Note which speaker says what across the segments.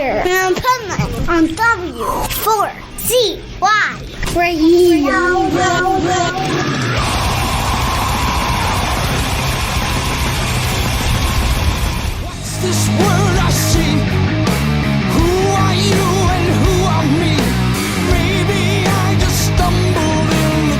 Speaker 1: Adventure in Pipeman on W4CY Radio.
Speaker 2: What's this world I see? Who are you and who are me? Maybe I just stumbled in the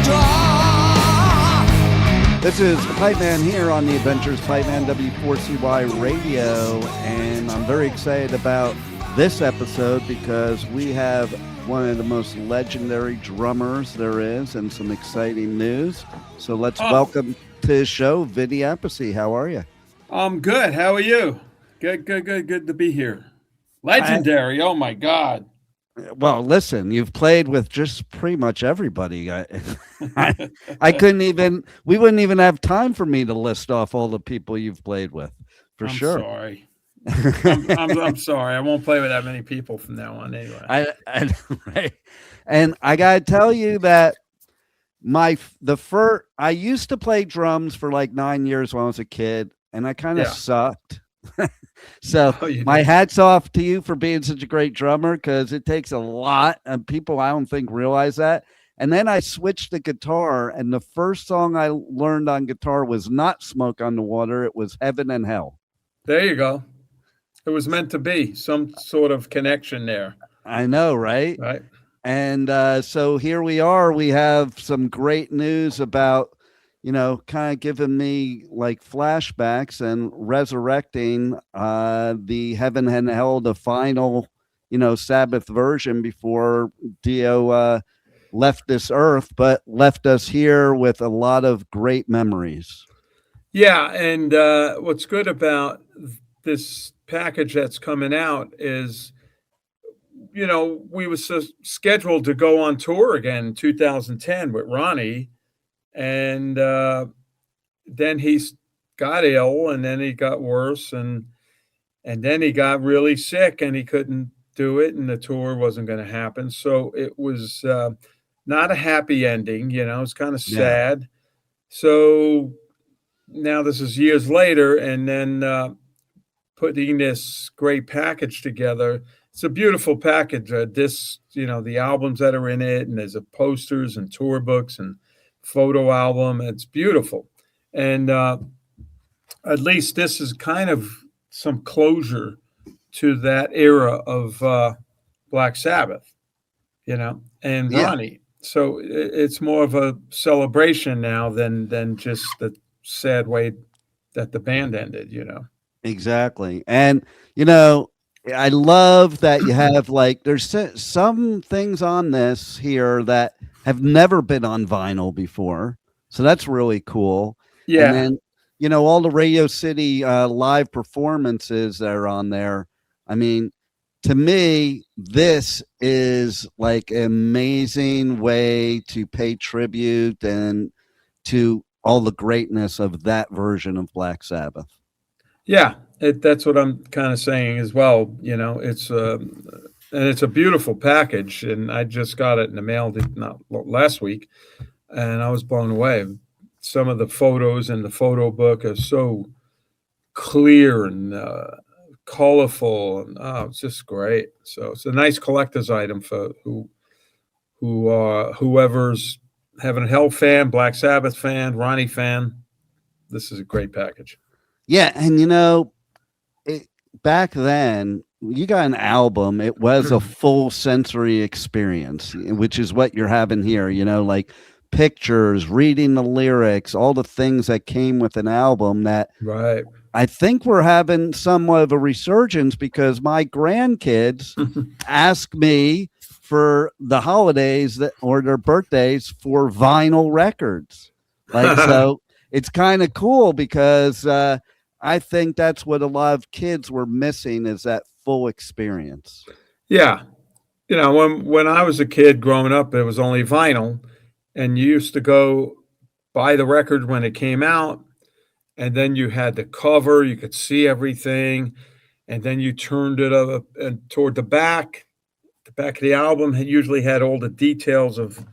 Speaker 2: dark.
Speaker 3: This is Pipeman here on the Adventures Pipeman W4CY Radio, and I'm very excited about this episode because we have one of the most legendary drummers there is and some exciting news. So let's welcome to the show, Vinny Appice. How are you?
Speaker 4: I'm good. How are you? Good to be here. Legendary. Oh my God.
Speaker 3: Well, listen, you've played with just pretty much everybody. I couldn't even, we wouldn't even have time for me to list off all the people you've played with, for sure.
Speaker 4: Sorry. I'm sorry. I won't play with that many people from now on anyway.
Speaker 3: Right. And I got to tell you that I used to play drums for like 9 years when I was a kid, and I kind of sucked. So my hat's off to you for being such a great drummer, because it takes a lot, and people I don't think realize that. And then I switched to guitar, and the first song I learned on guitar was not Smoke on the Water. It was Heaven and Hell.
Speaker 4: There you go. It was meant to be some sort of connection there.
Speaker 3: I know, right?
Speaker 4: Right.
Speaker 3: And so here we are. We have some great news about, kind of giving me like flashbacks and resurrecting the Heaven and Hell, the final, Sabbath version before Dio left this earth, but left us here with a lot of great memories. Yeah.
Speaker 4: And what's good about this package that's coming out is, we were scheduled to go on tour again in 2010 with Ronnie. And then he got ill, and then he got worse, and then he got really sick, and he couldn't do it, and the tour wasn't going to happen. So it was not a happy ending, it's kind of sad. Yeah. So now this is years later, and then putting this great package together. It's a beautiful package. This, the albums that are in it, and there's posters and tour books and photo album. It's beautiful. And at least this is kind of some closure to that era of Black Sabbath, and Ronnie. So it's more of a celebration now than just the sad way that the band ended,
Speaker 3: Exactly. And, I love that you have there's some things on this here that have never been on vinyl before. So that's really cool. Yeah. And then, all the Radio City live performances that are on there. I mean, to me, this is like an amazing way to pay tribute and to all the greatness of that version of Black Sabbath.
Speaker 4: Yeah. That's what I'm kind of saying as well. It's and it's a beautiful package, and I just got it in the mail last week, and I was blown away. Some of the photos in the photo book are so clear and colorful, and it's just great. So it's a nice collector's item for whoever's Heaven and Hell fan, Black Sabbath fan, Ronnie fan. This is a great package.
Speaker 3: Yeah, and back then, you got an album. It was a full sensory experience, which is what you're having here, like pictures, reading the lyrics, all the things that came with an album that
Speaker 4: right.
Speaker 3: I think we're having somewhat of a resurgence, because my grandkids ask me for the holidays or their birthdays for vinyl records. So it's kind of cool, because I think that's what a lot of kids were missing, is that full experience.
Speaker 4: Yeah. When I was a kid growing up, it was only vinyl, and you used to go buy the record when it came out, and then you had the cover, you could see everything, and then you turned it up and toward the back of the album usually had all the details of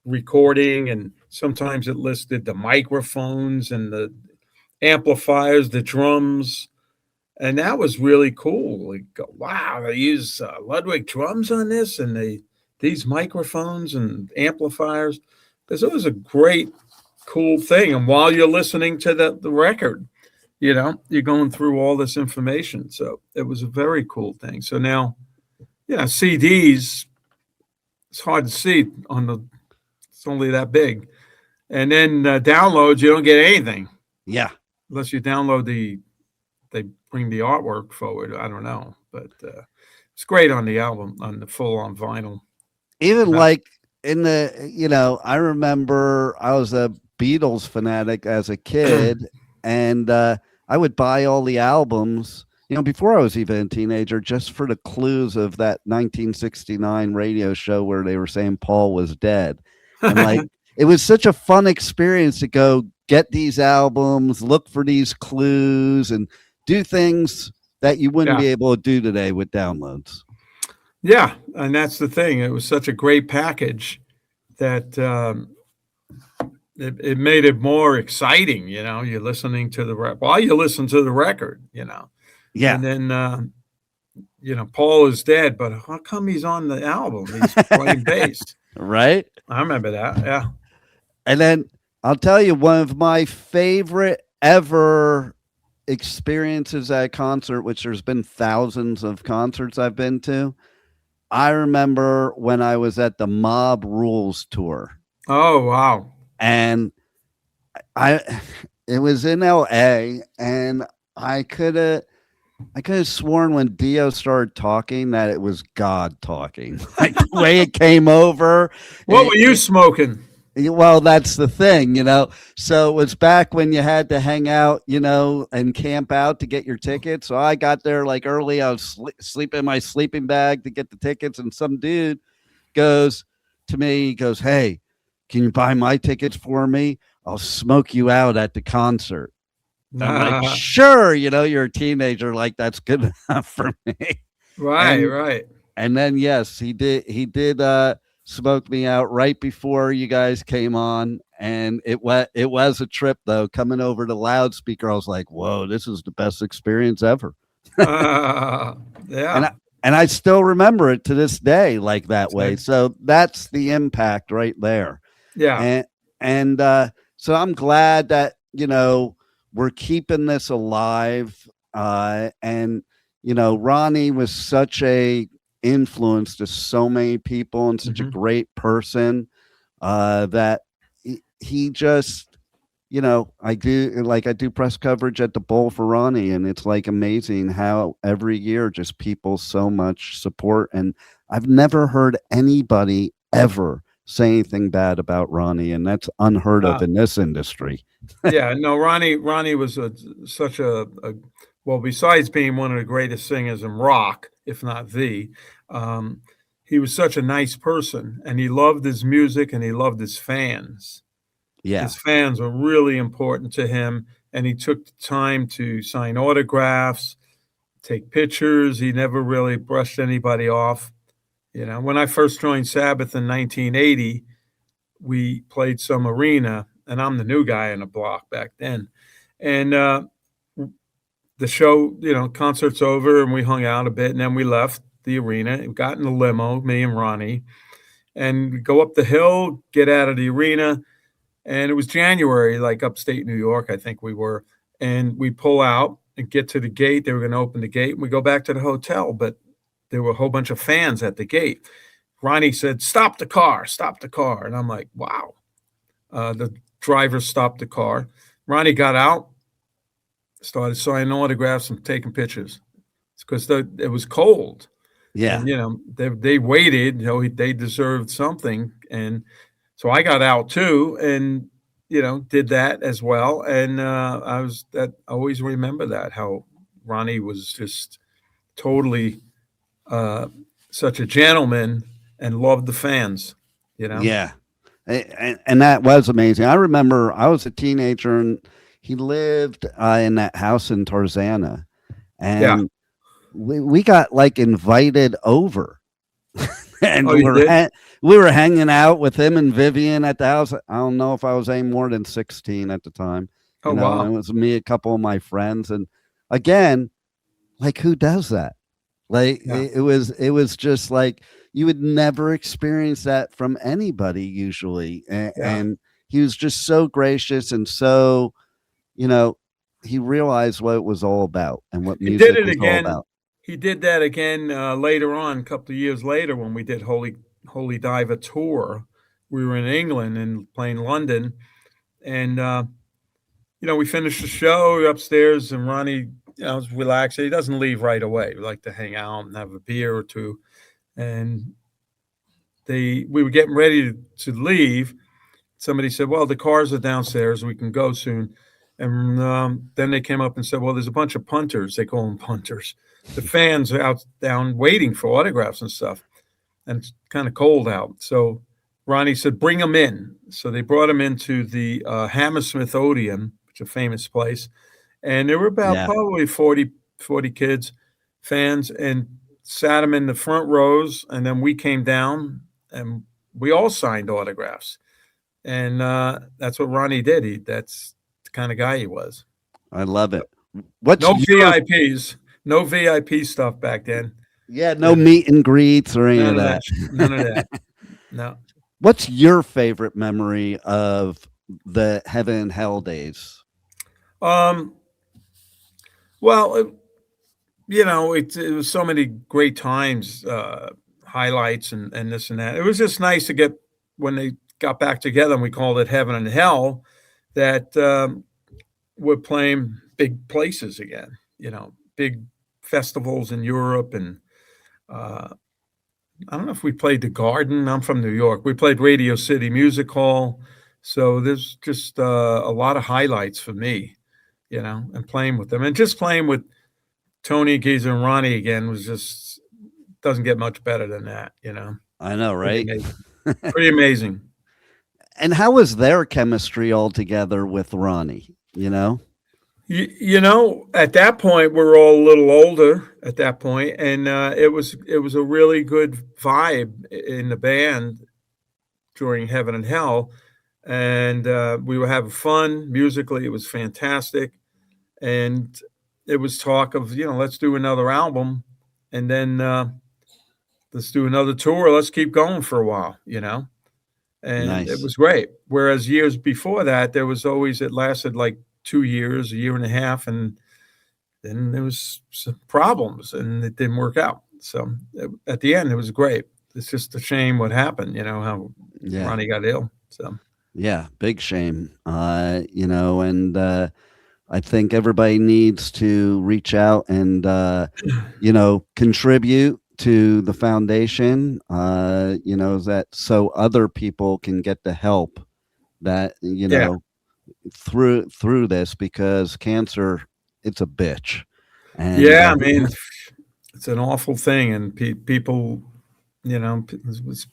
Speaker 4: recording, and sometimes it listed the microphones and the amplifiers, the drums, And that was really cool. Like, wow, they use Ludwig drums on this, and these microphones and amplifiers. Because it was a great, cool thing. And while you're listening to the record, you're going through all this information. So it was a very cool thing. So now, CDs, it's hard to see it's only that big. And then downloads, you don't get anything.
Speaker 3: Yeah.
Speaker 4: Unless you download they bring the artwork forward. I don't know, but it's great on the album, on the full on vinyl.
Speaker 3: Even like in the, I remember I was a Beatles fanatic as a kid, and I would buy all the albums, before I was even a teenager, just for the clues of that 1969 radio show where they were saying Paul was dead. And like, it was such a fun experience to go get these albums, look for these clues, and do things that you wouldn't be able to do today with downloads.
Speaker 4: Yeah, and that's the thing. It was such a great package that it made it more exciting. You're listening to while you listen to the record.
Speaker 3: Yeah,
Speaker 4: and then Paul is dead, but how come he's on the album? He's playing bass,
Speaker 3: right?
Speaker 4: I remember that. Yeah,
Speaker 3: and then I'll tell you one of my favorite ever experiences at a concert, which there's been thousands of concerts I've been to. I remember when I was at the Mob Rules tour.
Speaker 4: Oh, wow.
Speaker 3: And it was in LA, and I could have sworn when Dio started talking that it was God talking. Like the way it came over.
Speaker 4: What were you smoking?
Speaker 3: Well, that's the thing, So it was back when you had to hang out, and camp out to get your tickets. So I got there like early. I was sleeping in my sleeping bag to get the tickets. And some dude goes to me, he goes, "Hey, can you buy my tickets for me? I'll smoke you out at the concert." I'm like, "Sure." You're a teenager. Like, that's good enough for me.
Speaker 4: Right.
Speaker 3: And then, yes, he did, smoked me out right before you guys came on, and it was a trip though. Coming over the loudspeaker, I was like, "Whoa, this is the best experience ever."
Speaker 4: Yeah,
Speaker 3: and I still remember it to this day like that way. So that's the impact right there.
Speaker 4: Yeah,
Speaker 3: and so I'm glad that we're keeping this alive. And Ronnie was such a influence to so many people and such a great person that he just I do press coverage at the Bowl for Ronnie, and it's like amazing how every year just people so much support, and I've never heard anybody ever say anything bad about Ronnie, and that's unheard of in this industry.
Speaker 4: Yeah, no, Ronnie was such a well, besides being one of the greatest singers in rock, if not he was such a nice person, and he loved his music, and he loved his fans.
Speaker 3: Yeah,
Speaker 4: his fans were really important to him, and he took the time to sign autographs, take pictures. He never really brushed anybody off. When I first joined Sabbath in 1980, we played some arena, and I'm the new guy in the block back then. And the show, concert's over, and we hung out a bit, and then we left the arena and got in the limo, me and Ronnie, and we go up the hill, get out of the arena, and it was January, like upstate New York, I think we were, and we pull out and get to the gate. They were going to open the gate, and we go back to the hotel, but there were a whole bunch of fans at the gate. Ronnie said, "Stop the car, stop the car." And I'm like, wow. The driver stopped the car. Ronnie got out, started signing autographs and taking pictures. It's because it was cold.
Speaker 3: Yeah.
Speaker 4: And, they waited, they deserved something. And so I got out too, and, did that as well. And I always remember that, how Ronnie was just totally such a gentleman and loved the fans,
Speaker 3: Yeah. And that was amazing. I remember I was a teenager, and he lived in that house in Tarzana, and we got like invited over, and we were hanging out with him and Vivian at the house. I don't know if I was any more than 16 at the time.
Speaker 4: Wow.
Speaker 3: It was me, a couple of my friends, and again, like who does that? Like
Speaker 4: Yeah.
Speaker 3: it was just like you would never experience that from anybody usually.
Speaker 4: Yeah.
Speaker 3: And he was just so gracious and so, you know, he realized what it was all about and what
Speaker 4: He did
Speaker 3: music
Speaker 4: it
Speaker 3: was all
Speaker 4: again.
Speaker 3: about.
Speaker 4: He did that again later on, a couple of years later, when we did Holy Diver tour. We were in England and playing London, and we finished the show upstairs, and Ronnie, was relaxed. He doesn't leave right away. We like to hang out and have a beer or two, and we were getting ready to leave. Somebody said, "Well, the cars are downstairs. We can go soon." And then they came up and said, "Well, there's a bunch of punters. They call them punters. The fans are out down waiting for autographs and stuff, and it's kind of cold out." So Ronnie said, "Bring them in." So they brought him into the Hammersmith Odeon, which is a famous place, and there were about
Speaker 3: Yeah.
Speaker 4: probably 40 kids, fans, and sat them in the front rows. And then we came down, and we all signed autographs. And that's what Ronnie did. That's the kind of guy he was.
Speaker 3: I love it. What's
Speaker 4: No
Speaker 3: your,
Speaker 4: VIPs, no VIP stuff back then.
Speaker 3: yeah, no meet and greets or any
Speaker 4: None
Speaker 3: of
Speaker 4: of
Speaker 3: that.
Speaker 4: that. None of that. No.
Speaker 3: What's your favorite memory of the Heaven and Hell days?
Speaker 4: Well, it was so many great times, highlights and this and that. It was just nice to get when they got back together, and we called it Heaven and Hell, that we're playing big places again, big festivals in Europe. And I don't know if we played the Garden. I'm from New York. We played Radio City Music Hall. So there's just a lot of highlights for me, and playing with them. And just playing with Tony, Geezer, and Ronnie again was just doesn't get much better than that,
Speaker 3: I know, right?
Speaker 4: Pretty amazing.
Speaker 3: And how was their chemistry all together with Ronnie?
Speaker 4: At that point, we were all a little older at that point, and it was a really good vibe in the band during Heaven and Hell, and we were having fun musically. It was fantastic, and it was talk of let's do another album, and then let's do another tour. Let's keep going for a while, And
Speaker 3: Nice.
Speaker 4: It was great. Whereas years before that, there was always, it lasted like 2 years, a year and a half, and then there was some problems and it didn't work out. So at the end, it was great. It's just a shame what happened, how
Speaker 3: Yeah.
Speaker 4: Ronnie got ill. So
Speaker 3: Yeah, big shame. And I think everybody needs to reach out and contribute to the foundation, that so other people can get the help that through this, because cancer, it's a bitch. And
Speaker 4: yeah, I mean, it's an awful thing, and people, it's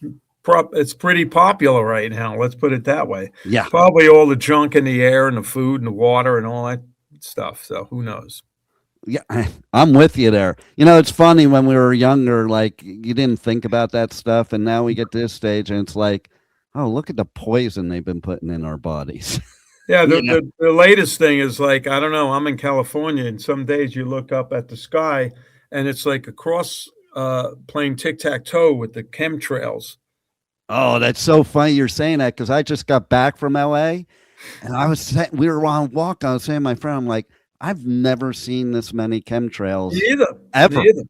Speaker 4: pretty popular right now. Let's put it that way.
Speaker 3: yeah,
Speaker 4: Probably all the junk in the air and the food and the water and all that stuff. So who knows?
Speaker 3: yeah, I'm with you there. It's funny, when we were younger, like you didn't think about that stuff, and now we get to this stage and it's like, oh, look at the poison they've been putting in our bodies.
Speaker 4: Yeah, the latest thing is like, I don't know, I'm in California, and some days you look up at the sky and it's like across playing tic-tac-toe with the chemtrails.
Speaker 3: Oh, that's so funny you're saying that, because I just got back from LA and we were on a walk. I was saying to my friend, I'm like, I've never seen this many chemtrails ever.
Speaker 4: Neither.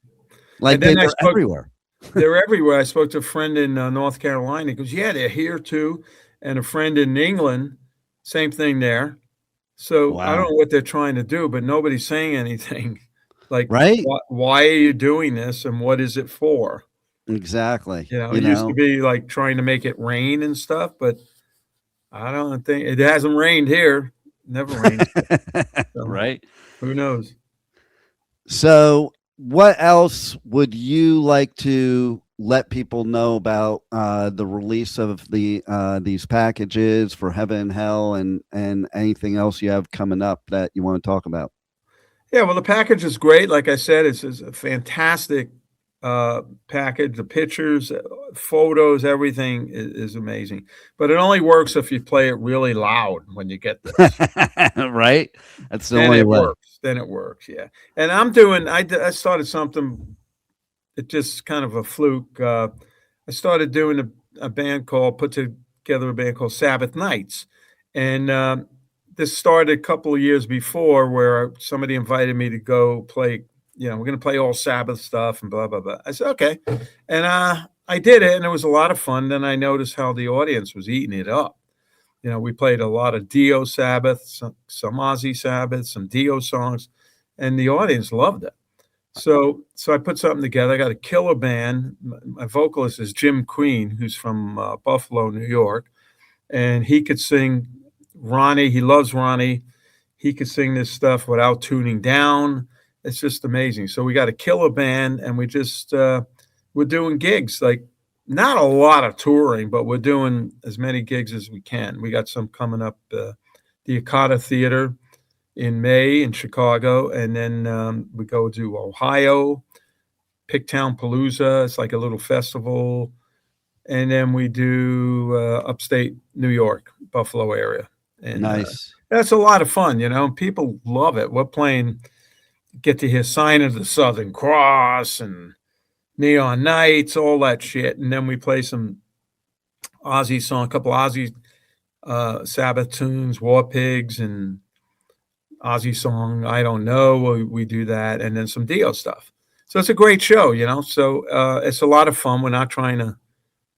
Speaker 3: Like
Speaker 4: And then
Speaker 3: they're everywhere.
Speaker 4: They're everywhere. I spoke to a friend in North Carolina. He goes, yeah, they're here too. And a friend in England, same thing there. So I don't know what they're trying to do, but nobody's saying anything. Like,
Speaker 3: right?
Speaker 4: Why are you doing this, and what is it for?
Speaker 3: Exactly.
Speaker 4: It used to be like trying to make it rain and stuff, but I don't think it hasn't rained here. Never rained. So,
Speaker 3: right.
Speaker 4: Who knows?
Speaker 3: So what else would you like to let people know about the release of these packages for Heaven and Hell, and anything else you have coming up that you want to talk about?
Speaker 4: Yeah, well, the package is great. Like I said, it's a fantastic package. The pictures, photos, everything is amazing. But it only works if you play it really loud when you get this.
Speaker 3: Right? That's the
Speaker 4: And
Speaker 3: only
Speaker 4: it
Speaker 3: way.
Speaker 4: works. Then it works. Yeah. And I started something. It just kind of a fluke. I started doing put together a band called Sabbath Nights. And this started a couple of years before where somebody invited me to go play, we're going to play all Sabbath stuff and blah, blah, blah. I said, okay. And I did it and it was a lot of fun. Then I noticed how the audience was eating it up. We played a lot of Dio Sabbath, some Ozzy Sabbath, some Dio songs, and the audience loved it. So I put something together. I got a killer band. My vocalist is Jim Queen, who's from Buffalo, New York, and he could sing Ronnie. He loves Ronnie. He could sing this stuff without tuning down. It's just amazing. So we got a killer band, and we just we're doing gigs, like not a lot of touring, but we're doing as many gigs as we can. We got some coming up, the Akata Theater in May in Chicago, and then we go to Ohio, Picktown Palooza. It's like a little festival, and then we do upstate New York, Buffalo area. And
Speaker 3: Nice.
Speaker 4: That's a lot of fun, People love it. We're playing, get to hear Sign of the Southern Cross and Neon Nights, all that shit, and then we play some Ozzy song, a couple Ozzy Sabbath tunes, War Pigs, and Ozzy song, I Don't Know. We do that, and then some Dio stuff. So it's a great show, So it's a lot of fun. We're not trying to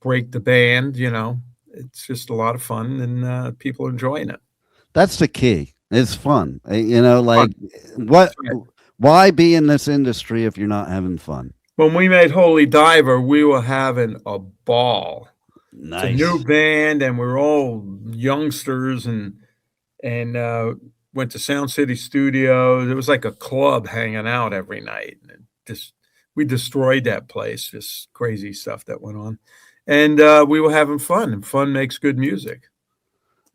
Speaker 4: break the band, It's just a lot of fun, and people are enjoying it.
Speaker 3: That's the key. It's fun. Why be in this industry if you're not having fun?
Speaker 4: When we made Holy Diver, we were having a ball.
Speaker 3: Nice.
Speaker 4: It's a new band, and we're all youngsters, and went to Sound City Studios. It was like a club hanging out every night. And we destroyed that place. Just crazy stuff that went on, and we were having fun. And fun makes good music.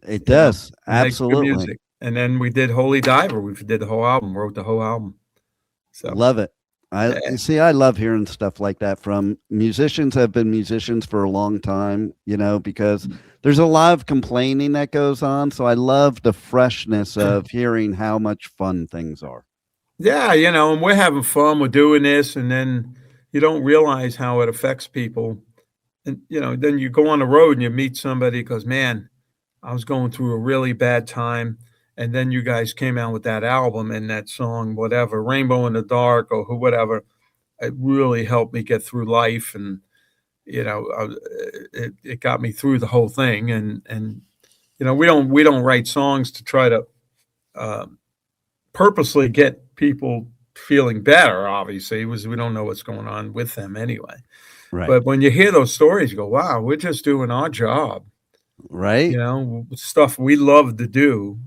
Speaker 3: It does. Absolutely.
Speaker 4: Good music. And then we did Holy Diver. We did the whole album. Wrote the whole album. So
Speaker 3: love it. I love hearing stuff like that from musicians that have been musicians for a long time, because there's a lot of complaining that goes on. So I love the freshness of hearing how much fun things are.
Speaker 4: Yeah, and we're having fun. We're doing this, and then you don't realize how it affects people. And, then you go on the road and you meet somebody because, man, I was going through a really bad time. And then you guys came out with that album and that song, whatever, Rainbow in the Dark or whatever. It really helped me get through life. And, it got me through the whole thing. And we don't write songs to try to purposely get people feeling better, obviously, because we don't know what's going on with them anyway.
Speaker 3: Right.
Speaker 4: But when you hear those stories, you go, wow, we're just doing our job.
Speaker 3: Right.
Speaker 4: Stuff we love to do.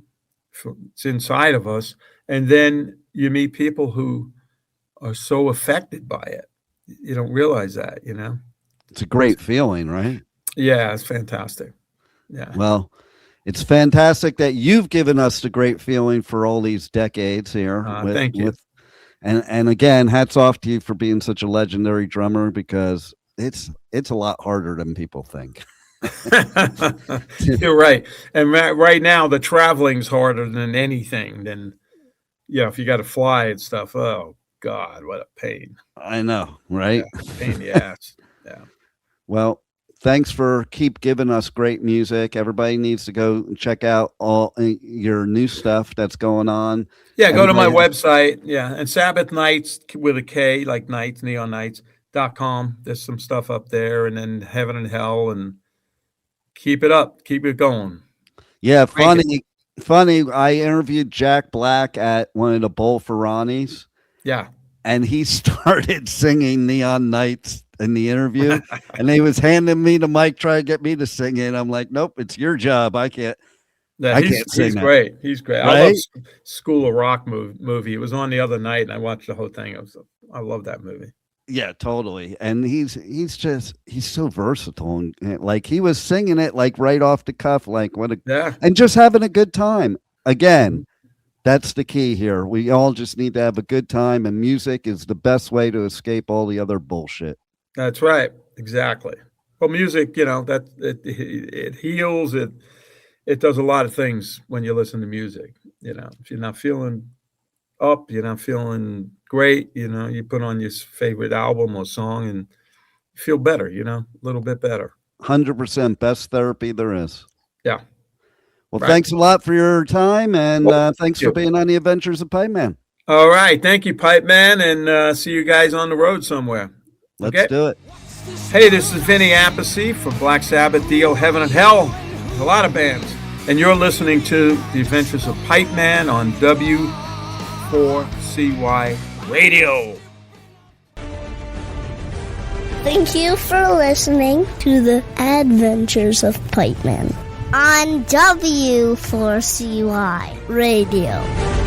Speaker 4: It's inside of us. And then you meet people who are so affected by it. You don't realize that,
Speaker 3: It's a great feeling, right?
Speaker 4: Yeah, it's fantastic. Yeah.
Speaker 3: Well, it's fantastic that you've given us the great feeling for all these decades here.
Speaker 4: Thank you.
Speaker 3: And again, hats off to you for being such a legendary drummer, because it's a lot harder than people think.
Speaker 4: You're right. And right now the traveling's harder than anything. Then if you got to fly and stuff, oh God, what a pain.
Speaker 3: I know, right?
Speaker 4: Yeah, pain in the ass. Yeah.
Speaker 3: Well, thanks for keep giving us great music. Everybody needs to go and check out all your new stuff that's going on.
Speaker 4: Yeah, go to my website. Yeah, and Sabbath Nights with a K, like nights, neonnights.com. There's some stuff up there, and then Heaven and Hell, and keep it up. Keep it going.
Speaker 3: Yeah, funny. I interviewed Jack Black at one of the Bowl for Ronnie's.
Speaker 4: Yeah.
Speaker 3: And he started singing Neon Nights in the interview. And he was handing me the mic, trying to get me to sing it. I'm like, nope, it's your job. I can't.
Speaker 4: Yeah, he's great. He's great. Right? I love School of Rock movie. It was on the other night, and I watched the whole thing. I love that movie.
Speaker 3: Yeah, totally. And he's so versatile, and like he was singing it like right off the cuff, like and just having a good time. Again, that's the key here. We all just need to have a good time, and music is the best way to escape all the other bullshit.
Speaker 4: That's right. Exactly. Well, music, that it heals. It does a lot of things when you listen to music. If you're not feeling up, feeling great, you put on your favorite album or song and you feel better, a little bit better.
Speaker 3: 100% best therapy there is.
Speaker 4: Yeah.
Speaker 3: Well,
Speaker 4: Right.
Speaker 3: thanks a lot for your time, and thanks
Speaker 4: you.
Speaker 3: for being on the Adventures of Pipeman.
Speaker 4: All right. Thank you, Pipeman, and see you guys on the road somewhere.
Speaker 3: Let's do it.
Speaker 4: Hey, this is Vinny Appice from Black Sabbath, Dio, Heaven and Hell. There's a lot of bands. And you're listening to The Adventures of Pipeman on W4CY Radio.
Speaker 1: Thank you for listening to the Adventures of Pipeman on W4CY Radio.